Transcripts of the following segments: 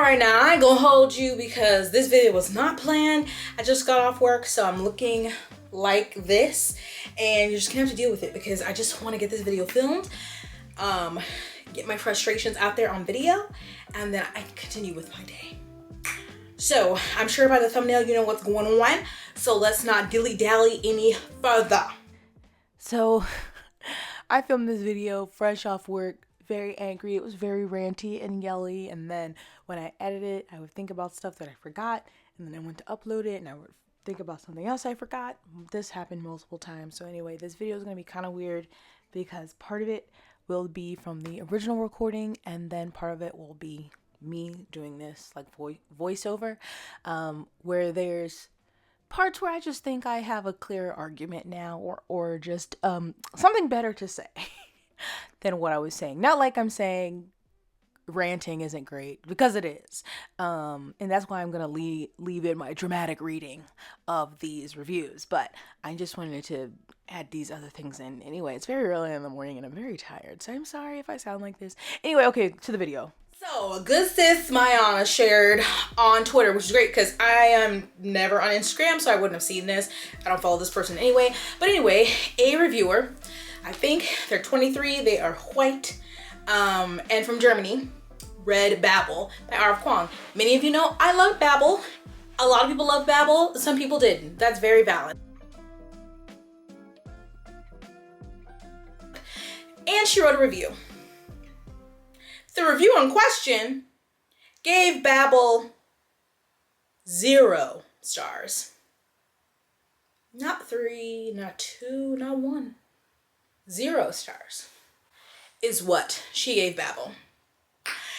Alright, now I ain't gonna hold you because this video was not planned. I just got off work, so I'm looking like this, and you're just gonna have to deal with it because I just want to get this video filmed, get my frustrations out there on video, and then I can continue with my day. So I'm sure by the thumbnail you know what's going on, so let's not dilly-dally any further. So I filmed this video fresh off work, very angry. It was very ranty and yelly, and then when I edit it, I would think about stuff that I forgot, and then I went to upload it and I would think about something else I forgot. This happened multiple times. So anyway, this video is going to be kind of weird because part of it will be from the original recording, and then part of it will be me doing this like voiceover, where there's parts where I just think I have a clear argument now, or just something better to say than what I was saying. Not like I'm saying ranting isn't great, because it is, and that's why I'm gonna leave in my dramatic reading of these reviews, but I just wanted to add these other things in. Anyway, it's very early in the morning and I'm very tired, so I'm sorry if I sound like this. Anyway, okay, to the video. So, good sis Mayana shared on Twitter, which is great because I am never on Instagram, so I wouldn't have seen this. I don't follow this person anyway. But anyway, a reviewer, I think they're 23, they are white, and from Germany, read BABEL by R.F. Kuang. Many of you know I love BABEL. A lot of people love BABEL, some people didn't. That's very valid. And she wrote a review. The review in question gave BABEL 0 stars. Not 3, not 2, not 1. 0 stars is what she gave BABEL.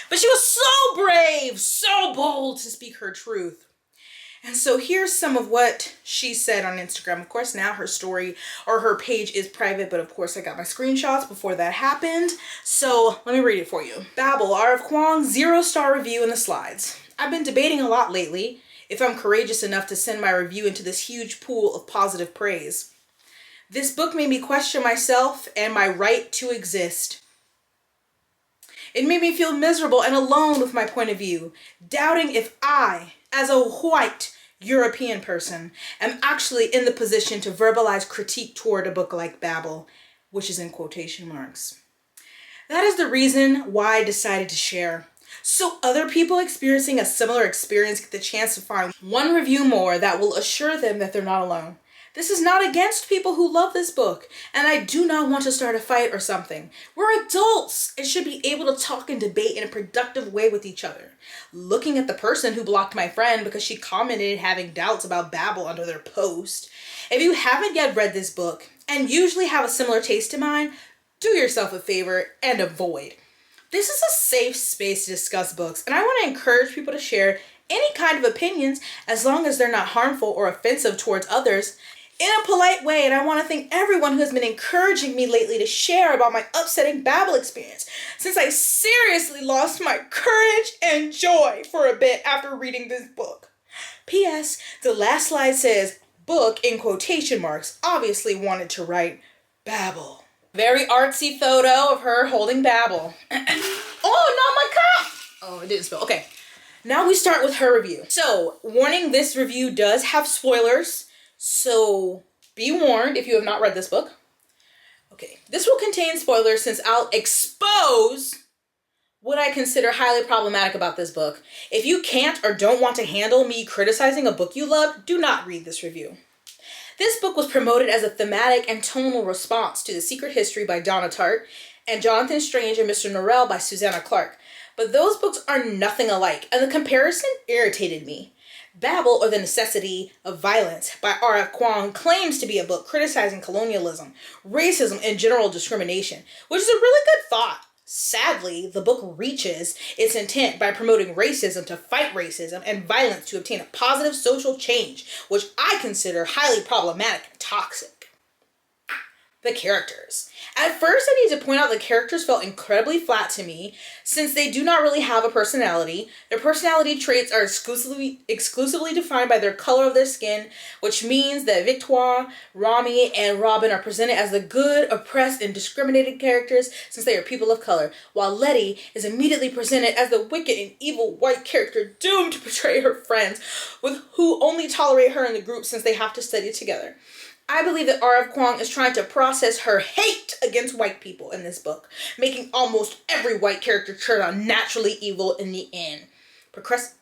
But she was so brave, so bold to speak her truth. And so here's some of what she said on Instagram. Of course, now her story or her page is private, but of course I got my screenshots before that happened. So let me read it for you. BABEL, R.F. Kuang, 0-star review in the slides. I've been debating a lot lately if I'm courageous enough to send my review into this huge pool of positive praise. This book made me question myself and my right to exist. It made me feel miserable and alone with my point of view, doubting if I, as a white European person, am actually in the position to verbalize critique toward a book like BABEL, which is in quotation marks. That is the reason why I decided to share, so other people experiencing a similar experience get the chance to find one review more that will assure them that they're not alone. This is not against people who love this book, and I do not want to start a fight or something. We're adults and should be able to talk and debate in a productive way with each other. Looking at the person who blocked my friend because she commented having doubts about BABEL under their post. If you haven't yet read this book and usually have a similar taste to mine, do yourself a favor and avoid. This is a safe space to discuss books, and I want to encourage people to share any kind of opinions as long as they're not harmful or offensive towards others, in a polite way. And I want to thank everyone who has been encouraging me lately to share about my upsetting BABEL experience, since I seriously lost my courage and joy for a bit after reading this book. P.S. The last slide says, book in quotation marks, obviously wanted to write BABEL. Very artsy photo of her holding BABEL. Oh, not my cup! Oh, it didn't spill. Okay. Now we start with her review. So, warning, this review does have spoilers. So be warned if you have not read this book. Okay, this will contain spoilers since I'll expose what I consider highly problematic about this book. If you can't or don't want to handle me criticizing a book you love, do not read this review. This book was promoted as a thematic and tonal response to The Secret History by Donna Tartt and Jonathan Strange and Mr. Norrell by Susanna Clarke. But those books are nothing alike, and the comparison irritated me. BABEL, or The Necessity of Violence, by R.F. Kuang, claims to be a book criticizing colonialism, racism, and general discrimination, which is a really good thought. Sadly, the book reaches its intent by promoting racism to fight racism and violence to obtain a positive social change, which I consider highly problematic and toxic. The characters. At first, I need to point out the characters felt incredibly flat to me, since they do not really have a personality. Their personality traits are exclusively defined by their color of their skin, which means that Victoire, Rami, and Robin are presented as the good, oppressed, and discriminated characters since they are people of color, while Letty is immediately presented as the wicked and evil white character doomed to betray her friends, who only tolerate her in the group since they have to study together. I believe that R.F. Kuang is trying to process her hate against white people in this book, making almost every white character turn out naturally evil in the end.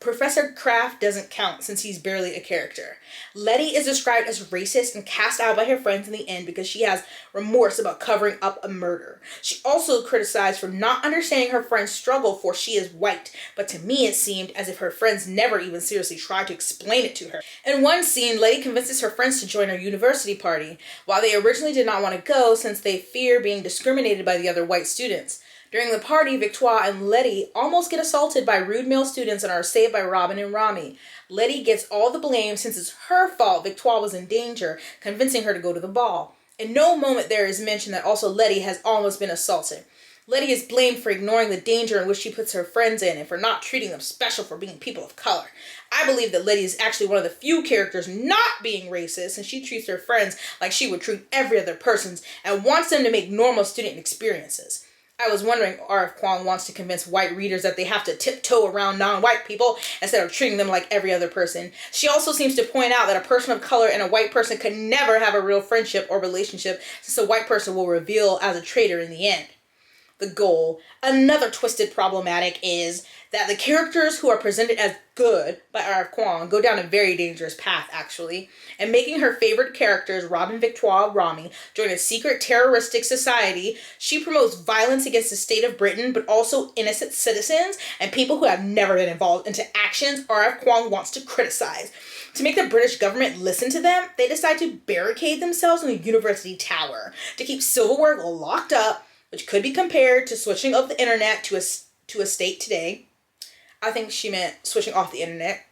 Professor Kraft doesn't count since he's barely a character. Letty is described as racist and cast out by her friends in the end because she has remorse about covering up a murder. She also criticized for not understanding her friend's struggle, for she is white, but to me it seemed as if her friends never even seriously tried to explain it to her. In one scene, Letty convinces her friends to join her university party, while they originally did not want to go since they fear being discriminated by the other white students. During the party, Victoire and Letty almost get assaulted by rude male students and are saved by Robin and Rami. Letty gets all the blame since it's her fault Victoire was in danger, convincing her to go to the ball. In no moment there is mention that also Letty has almost been assaulted. Letty is blamed for ignoring the danger in which she puts her friends in and for not treating them special for being people of color. I believe that Letty is actually one of the few characters not being racist, and she treats her friends like she would treat every other person and wants them to make normal student experiences. I was wondering if R.F. Kuang wants to convince white readers that they have to tiptoe around non-white people instead of treating them like every other person. She also seems to point out that a person of color and a white person could never have a real friendship or relationship, since a white person will reveal as a traitor in the end. The goal. Another twisted problematic is that the characters who are presented as good by R.F. Kuang go down a very dangerous path, actually, and making her favorite characters, Robin, Victoire, Rami, join a secret terroristic society. She promotes violence against the state of Britain, but also innocent citizens and people who have never been involved into actions R.F. Kuang wants to criticize. To make the British government listen to them, they decide to barricade themselves in the university tower to keep silverware locked up, which could be compared to switching off the internet to a state today. I think she meant switching off the internet.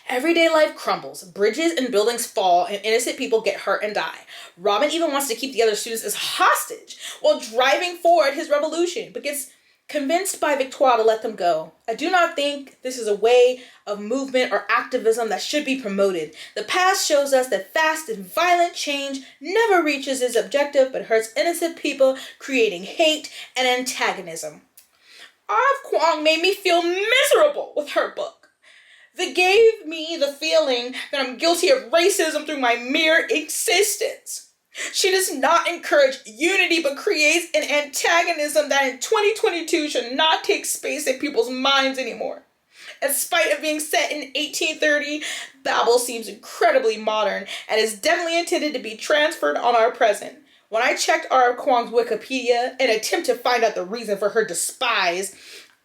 Everyday life crumbles, bridges and buildings fall, and innocent people get hurt and die. Robin even wants to keep the other students as hostage while driving forward his revolution, but gets convinced by Victoire to let them go. I do not think this is a way of movement or activism that should be promoted. The past shows us that fast and violent change never reaches its objective but hurts innocent people, creating hate and antagonism. R.F. Kuang made me feel miserable with her book. That gave me the feeling that I'm guilty of racism through my mere existence. She does not encourage unity, but creates an antagonism that in 2022 should not take space in people's minds anymore. In spite of being set in 1830, BABEL seems incredibly modern and is definitely intended to be transferred on our present. When I checked R.F. Kuang's Wikipedia in an attempt to find out the reason for her despise,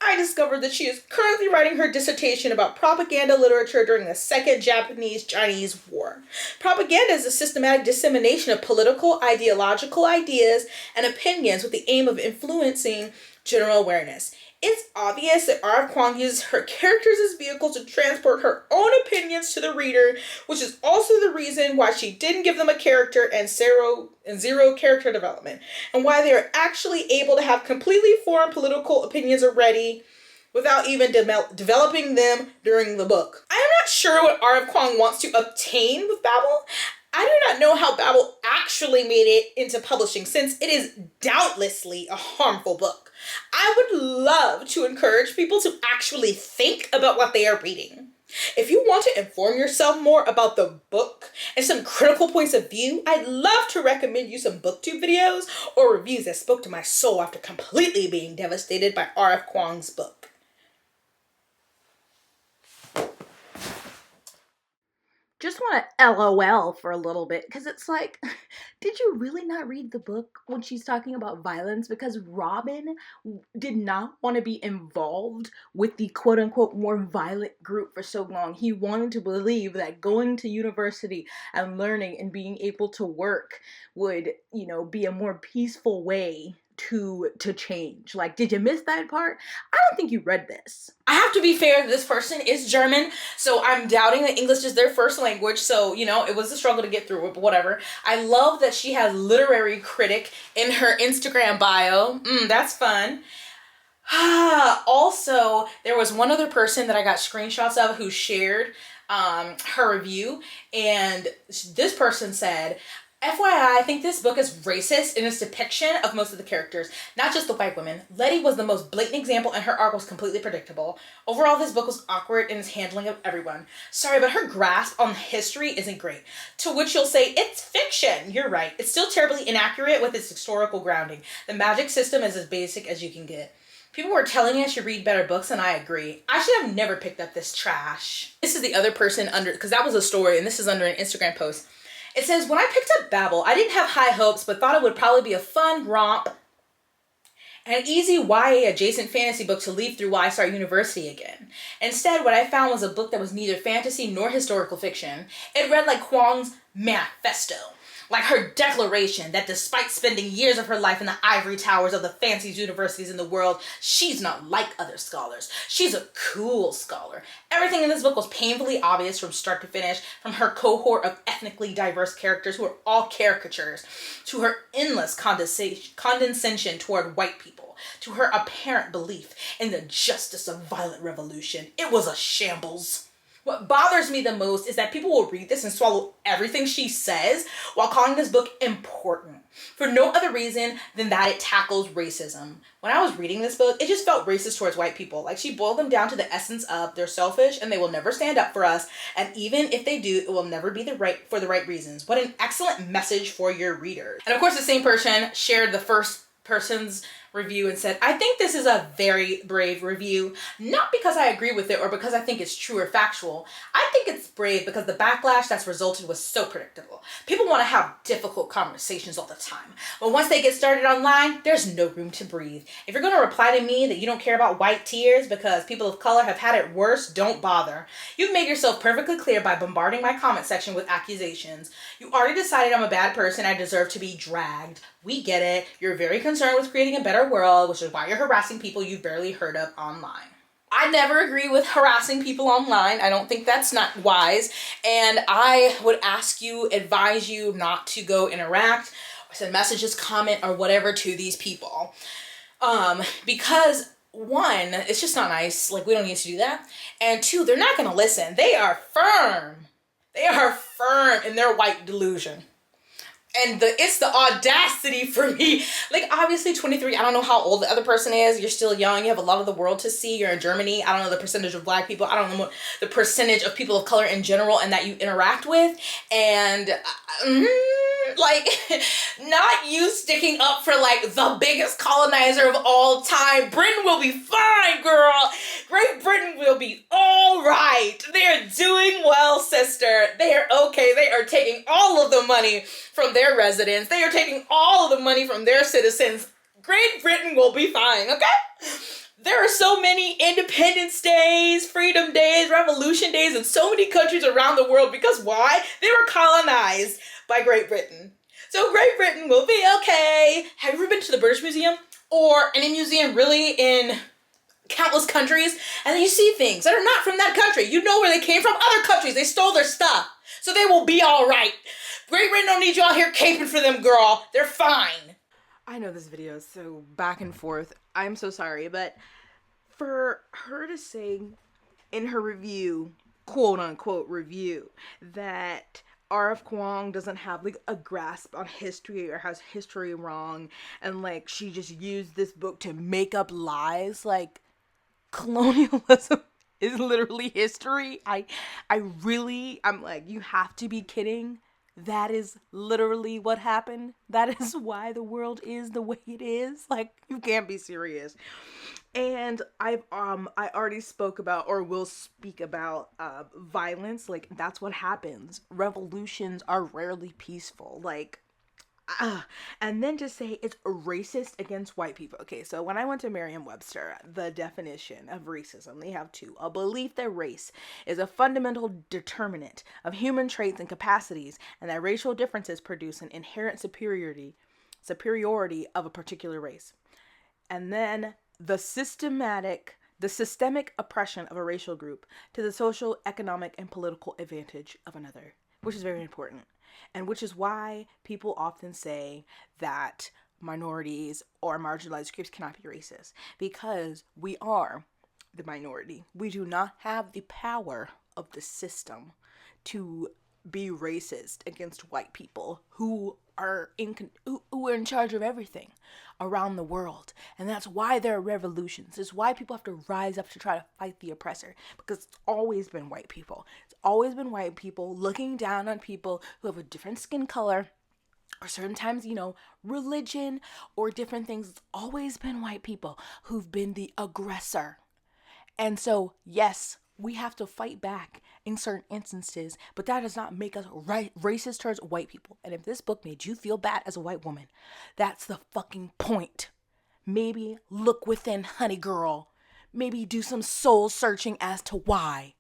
I discovered that she is currently writing her dissertation about propaganda literature during the Second Japanese-Chinese War. Propaganda is a systematic dissemination of political, ideological ideas and opinions with the aim of influencing general awareness. It's obvious that R.F. Kuang uses her characters as vehicles to transport her own opinions to the reader, which is also the reason why she didn't give them a character and zero character development, and why they are actually able to have completely formed political opinions already without even developing them during the book. I am not sure what R.F. Kuang wants to obtain with BABEL. I do not know how BABEL actually made it into publishing, since it is doubtlessly a harmful book. I would love to encourage people to actually think about what they are reading. If you want to inform yourself more about the book and some critical points of view, I'd love to recommend you some booktube videos or reviews that spoke to my soul after completely being devastated by R.F. Kuang's book. Just want to LOL for a little bit, because it's like, did you really not read the book when she's talking about violence? Because Robin did not want to be involved with the quote-unquote more violent group for so long. He wanted to believe that going to university and learning and being able to work would, be a more peaceful way to change? Like, did you miss that part? I don't think you read this. I have to be fair, this person is German, so I'm doubting that English is their first language, so, you know, it was a struggle to get through it, but whatever. I love that she has literary critic in her Instagram bio. That's fun. Also, there was one other person that I got screenshots of who shared her review, and this person said, FYI, I think this book is racist in its depiction of most of the characters, not just the white women. Letty was the most blatant example, and her arc was completely predictable. Overall, this book was awkward in its handling of everyone. Sorry, but her grasp on history isn't great. To which you'll say, it's fiction. You're right. It's still terribly inaccurate with its historical grounding. The magic system is as basic as you can get. People were telling me I should read better books, and I agree. I should have never picked up this trash. This is the other person under, because that was a story, and this is under an Instagram post. It says, when I picked up BABEL, I didn't have high hopes, but thought it would probably be a fun romp and an easy YA adjacent fantasy book to leaf through while I start university again. Instead, what I found was a book that was neither fantasy nor historical fiction. It read like Kwong's manifesto. Like her declaration that despite spending years of her life in the ivory towers of the fanciest universities in the world, she's not like other scholars. She's a cool scholar. Everything in this book was painfully obvious from start to finish, from her cohort of ethnically diverse characters who are all caricatures, to her endless condescension toward white people, to her apparent belief in the justice of violent revolution. It was a shambles. What bothers me the most is that people will read this and swallow everything she says while calling this book important, for no other reason than that it tackles racism. When I was reading this book, it just felt racist towards white people. Like, she boiled them down to the essence of they're selfish and they will never stand up for us, and even if they do, it will never be for the right reasons. What an excellent message for your readers. And of course, the same person shared the first person's review and said, I think this is a very brave review, not because I agree with it or because I think it's true or factual. I think it's brave because the backlash that's resulted was so predictable. People want to have difficult conversations all the time, but once they get started online, there's no room to breathe. If you're going to reply to me that you don't care about white tears because people of color have had it worse, don't bother. You've made yourself perfectly clear by bombarding my comment section with accusations. You already decided I'm a bad person. I deserve to be dragged. We get it. You're very concerned with creating a better world, which is why you're harassing people you've barely heard of online. I never agree with harassing people online. I don't think that's not wise. And I would advise you not to go interact or send messages, comment, or whatever to these people. Because one, it's just not nice. Like, we don't need to do that. And two, they're not going to listen. They are firm. They are firm in their white delusion. And it's the audacity for me. Like, obviously 23, I don't know how old the other person is. You're still young. You have a lot of the world to see. You're in Germany. I don't know the percentage of black people. I don't know what the percentage of people of color in general and that you interact with. And like, not you sticking up for like the biggest colonizer of all time. Britain will be fine, girl. Great Britain will be all right. They are doing well, sister. They are okay. They are taking all of the money from their residents. They are taking all of the money from their citizens. Great Britain will be fine, okay? There are so many Independence Days, Freedom Days, Revolution Days in so many countries around the world because why? They were colonized by Great Britain. So Great Britain will be okay. Have you ever been to the British Museum or any museum really in countless countries? And then you see things that are not from that country. You know where they came from. Other countries. They stole their stuff. So they will be all right. Great Britain don't need you out here caping for them, girl. They're fine. I know this video is so back and forth. I'm so sorry, but for her to say in her review, quote unquote review, that R.F. Kuang doesn't have like a grasp on history or has history wrong, and like she just used this book to make up lies, like colonialism is literally history. I'm like, you have to be kidding. That is literally what happened. That is why the world is the way it is. Like, you can't be serious. And I already spoke about, or will speak about, violence. Like, that's what happens. Revolutions are rarely peaceful. Like, and then to say it's racist against white people. Okay, so when I went to Merriam-Webster, the definition of racism, they have two: a belief that race is a fundamental determinant of human traits and capacities, and that racial differences produce an inherent superiority of a particular race. And then the systemic oppression of a racial group to the social, economic, and political advantage of another, which is very important. And which is why people often say that minorities or marginalized groups cannot be racist, because we are the minority. We do not have the power of the system to be racist against white people who are in charge of everything around the world. And that's why there are revolutions. It's why people have to rise up to try to fight the oppressor, because it's always been white people. It's always been white people looking down on people who have a different skin color, or certain times, religion or different things. It's always been white people who've been the aggressor. And so, yes, we have to fight back in certain instances, but that does not make us racist towards white people. And if this book made you feel bad as a white woman, that's the fucking point. Maybe look within, honey girl. Maybe do some soul searching as to why.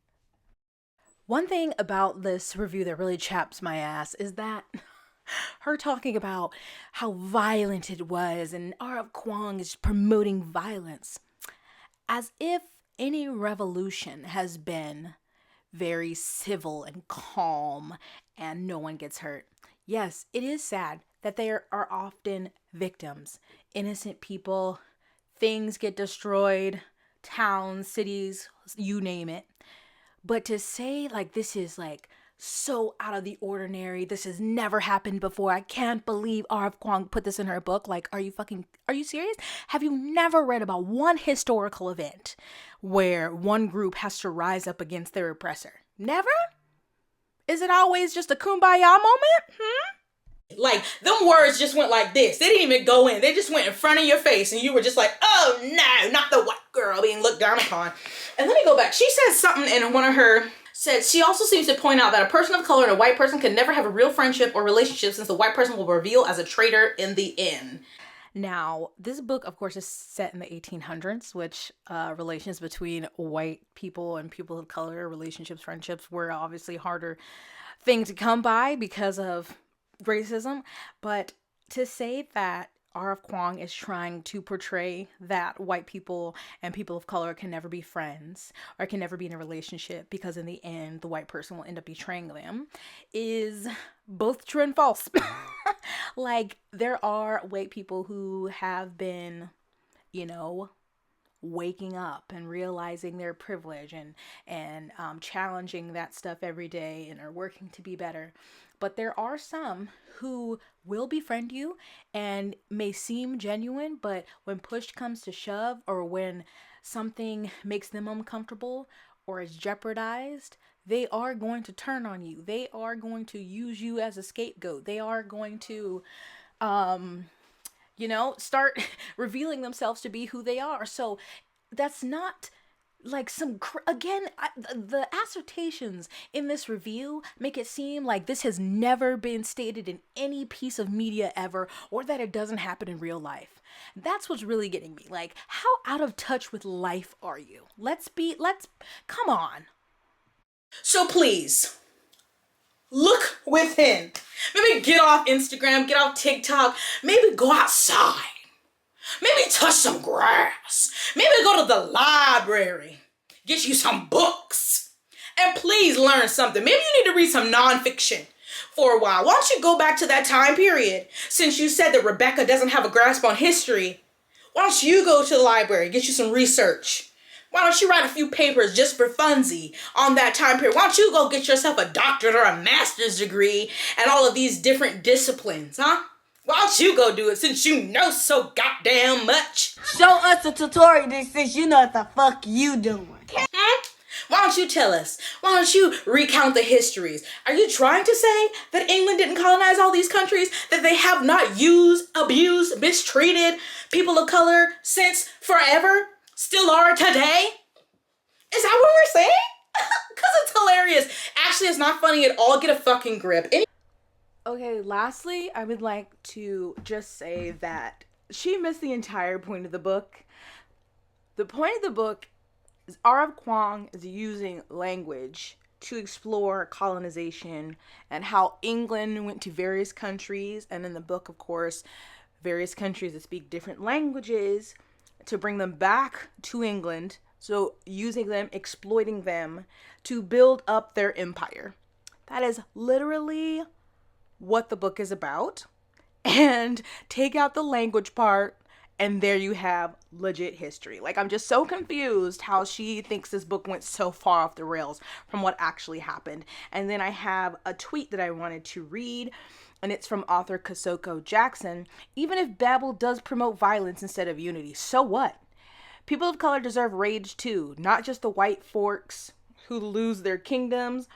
One thing about this review that really chaps my ass is that her talking about how violent it was, and R.F. Kuang is promoting violence, as if any revolution has been very civil and calm and no one gets hurt. Yes, it is sad that there are often victims, innocent people, things get destroyed, towns, cities, you name it. But to say like this is like so out of the ordinary, this has never happened before, I can't believe R.F. Kuang put this in her book. Like, are you serious? Have you never read about one historical event where one group has to rise up against their oppressor? Never? Is it always just a kumbaya moment? Like, them words just went like this. They didn't even go in. They just went in front of your face, and you were just like, oh no, not the white girl being looked down upon. And let me go back. She said something in one of her... She also seems to point out that a person of color and a white person can never have a real friendship or relationship, since the white person will reveal as a traitor in the end. Now, this book, of course, is set in the 1800s, which relations between white people and people of color, relationships, friendships, were obviously harder thing to come by because of racism. But to say that R.F. Kuang is trying to portray that white people and people of color can never be friends or can never be in a relationship because in the end the white person will end up betraying them is both true and false. Like, there are white people who have been, waking up and realizing their privilege and challenging that stuff every day and are working to be better. But there are some who will befriend you and may seem genuine, but when push comes to shove, or when something makes them uncomfortable or is jeopardized, they are going to turn on you. They are going to use you as a scapegoat. They are going to, start revealing themselves to be who they are. So that's not like the assertions in this review make it seem like this has never been stated in any piece of media ever, or that it doesn't happen in real life. That's what's really getting me. Like, how out of touch with life are you? Come on. So please, look within. Maybe get off Instagram, get off TikTok, maybe go outside. Maybe touch some grass. Maybe go to the library. Get you some books. And please learn something. Maybe you need to read some nonfiction for a while. Why don't you go back to that time period? Since you said that Rebecca doesn't have a grasp on history, why don't you go to the library, get you some research? Why don't you write a few papers just for funsies on that time period? Why don't you go get yourself a doctorate or a master's degree and all of these different disciplines, huh? Why don't you go do it since you know so goddamn much? Show us a tutorial since you know what the fuck you doing. Why don't you tell us? Why don't you recount the histories? Are you trying to say that England didn't colonize all these countries? That they have not used, abused, mistreated people of color since forever? Still are today? Is that what we're saying? Because it's hilarious. Actually, it's not funny at all. Get a fucking grip. Okay, lastly, I would like to just say that she missed the entire point of the book. The point of the book is R.F. Kuang is using language to explore colonization and how England went to various countries, and in the book, of course, various countries that speak different languages to bring them back to England. So using them, exploiting them to build up their empire. That is literally what the book is about. And take out the language part, and there you have legit history. Like, I'm just so confused how she thinks this book went so far off the rails from what actually happened. And then I have a tweet that I wanted to read, and it's from author Kosoko Jackson. Even if BABEL does promote violence instead of unity, so what? People of color deserve rage too, not just the white forks who lose their kingdoms,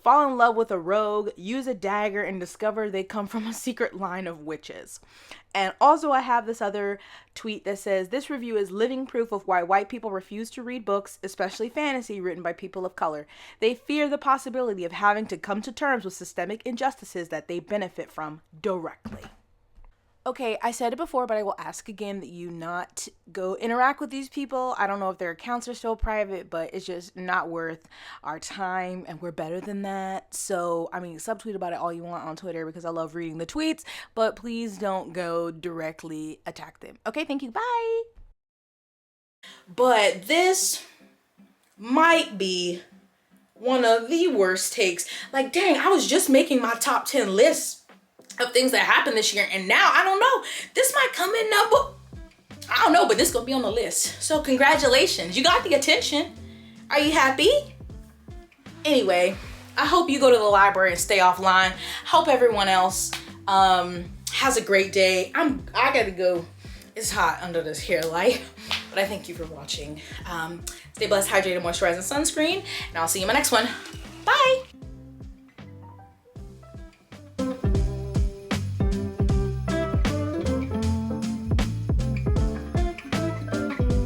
fall in love with a rogue, use a dagger, and discover they come from a secret line of witches. And also I have this other tweet that says, this review is living proof of why white people refuse to read books, especially fantasy written by people of color. They fear the possibility of having to come to terms with systemic injustices that they benefit from directly. Okay, I said it before, but I will ask again that you not go interact with these people. I don't know if their accounts are still private, but it's just not worth our time, and we're better than that. So, I mean, subtweet about it all you want on Twitter because I love reading the tweets, but please don't go directly attack them. Okay, thank you. Bye. But this might be one of the worst takes. Like, dang, I was just making my top 10 lists of things that happened this year, and now I don't know, this might come in number, I don't know, but this gonna be on the list. So congratulations, you got the attention. Are you happy? Anyway, I hope you go to the library and stay offline. Hope everyone else has a great day. I gotta go. It's hot under this hair light, but I thank you for watching. Stay blessed, hydrated, moisturized, and sunscreen, and I'll see you in my next one. Bye.